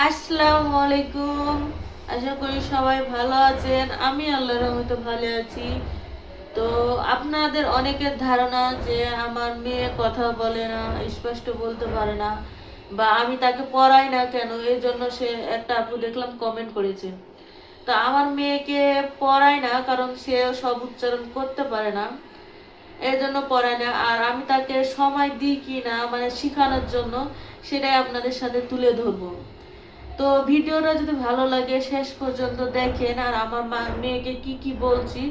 আসসালামু আলাইকুম। আশা করি সবাই ভালো আছেন। আমি আল্লাহর রহমতে ভালো আছি। তো আপনাদের অনেকের ধারণা যে আমার মেয়ে কথা বলে না, স্পষ্ট বলতে পারে না, বা আমি তাকে পড়াই না কেন, এই জন্য সে একটা আপু দেখলাম কমেন্ট করেছে। তো আমার মেয়েকে পড়াই না কারণ সে সব উচ্চারণ করতে পারে না, এই জন্য পড়ায় না। আর আমি তাকে সময় দিই কি না মানে শেখানোর জন্য, সেটাই আপনাদের সাথে তুলে ধরবো। তো ভিডিওটা যদি ভালো লাগে শেষ পর্যন্ত দেখেন, আর আমার মেয়েকে কি কি বলছি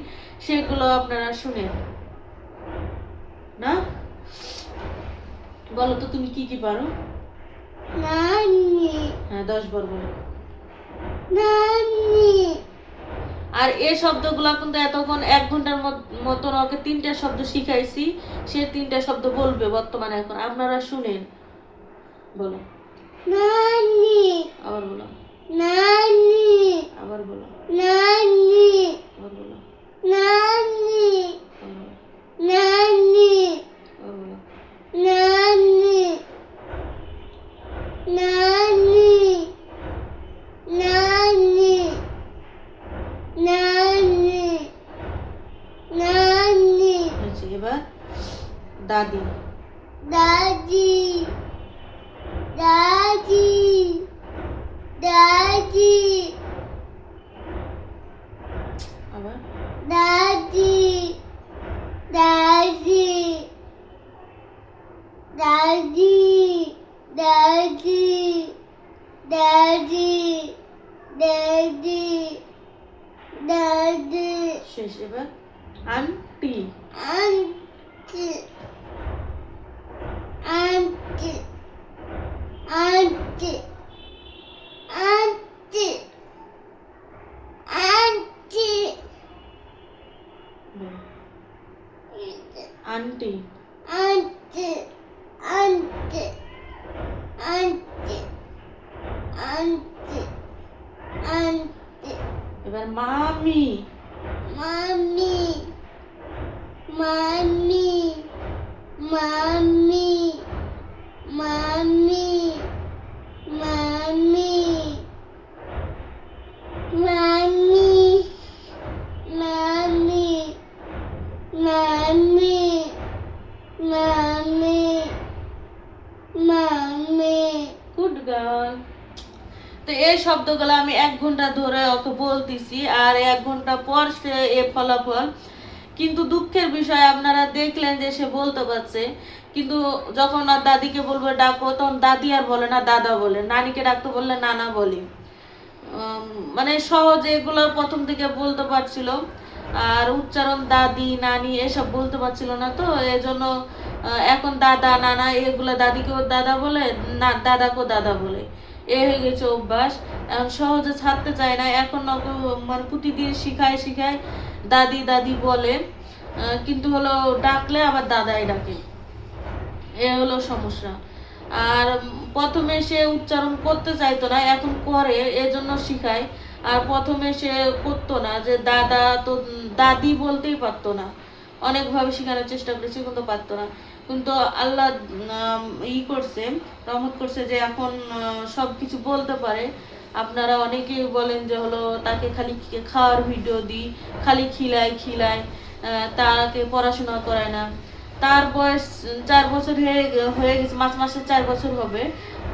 সেগুলো আপনারা শুনেন। না, বলো তো তুমি কি কি পারো? নানি হ্যাঁ, 10 বার বলো। নানি আর এই শব্দগুলো কিন্তু এতক্ষণ 1 ঘন্টার মতন ওকে 3টা শব্দ শিখাইছি। সে 3টা শব্দ বলবে বর্তমানে। এখন আপনারা শুনেন, বলো। নানি আবার বলো। নানি আবার বলো। নানি আবার বলো। নানি আবার বলো। নানি আবার বলো। নানি নানি নানি নানি নানি আচ্ছা, এবার দাদি। দাদি দাদি দাদি আবার দাদি দাদি দাদি দাদি দাদি দাদি দাদি শেষ। এবার aunty. Aunty aunty aunty aunty aunty বলো। Aunty. Aunty aunty aunty aunty aunty এবার মামি। মামি মামি মামি মামি মামি মামি মামি মামি মামি মামি গুড গার্ল। তো এই শব্দগুলো আমি 1 ঘন্টা ধরে ওকে বলতেছি, আর 1 ঘন্টা পর সে এ ফলাফল। কিন্তু দুঃখের বিষয় আপনারা দেখলেন যে সে বলতে পারছে, কিন্তু যখন আর দাদিকে বলবে ডাকো, তখন দাদি আর বলে না, দাদা বলে। নানিকে ডাকতে বললে নানা বলে। উম, মানে সহজে এগুলো প্রথম থেকে বলতে পারছিল, আর উচ্চারণ দাদি নানি এসব বলতে পারছিল না। তো এজন্য এখন দাদা নানা এগুলা, দাদিকেও দাদা বলে, না দাদাকেও দাদা বলে। এ হয়ে গেছে অভ্যাস। এখন সহজে ছাড়তে চায় না। এখন ওকে মানে প্রতিদিন শিখায় শিখায় দাদি দাদি বলে, কিন্তু হলো ডাকলে আবার দাদাই ডাকে। এ হলো সমস্যা। আর প্রথমে সে উচ্চারণ করতে চাইতো না, এখন করে, এজন্য শিখায়। আর প্রথমে সে করতো না, যে দাদা তো দাদি বলতেই পারতো না। অনেকভাবে শেখানোর চেষ্টা করেছি কিন্তু পারতো না। কিন্তু আল্লাহ করছে, রহমত করছে যে এখন সবকিছু বলতে পারে। আপনারা অনেকেই বলেন যে হলো তাকে খালি খাওয়ার ভিডিও দিই, খালি খিলাই খিলাই, তাকে পড়াশোনা করায় না। তার বয়স 4 বছর হয়ে গেছে, মাস মাসে 4 বছর হবে।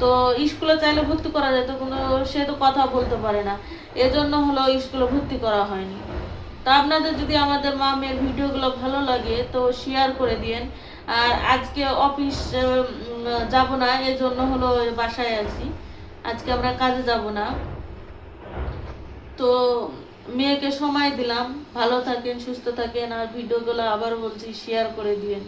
তো স্কুলে চাইলে ভর্তি করা যেত, কিন্তু সে তো কথা বলতে পারে না, এজন্য হলো স্কুলে ভর্তি করা হয়নি। তো আপনাদের যদি আমাদের মামের ভিডিওগুলো ভালো লাগে তো শেয়ার করে দিয়েন। আর আজকে অফিস যাব না, এজন্য হলো বাসায় আছি। আজকে আমরা কাজে যাব না। তো মেয়েকে সময় দিলাম। ভালো থাকেন, সুস্থ থাকেন, আর ভিডিওগুলো আবার বলছি শেয়ার করে দিয়েন।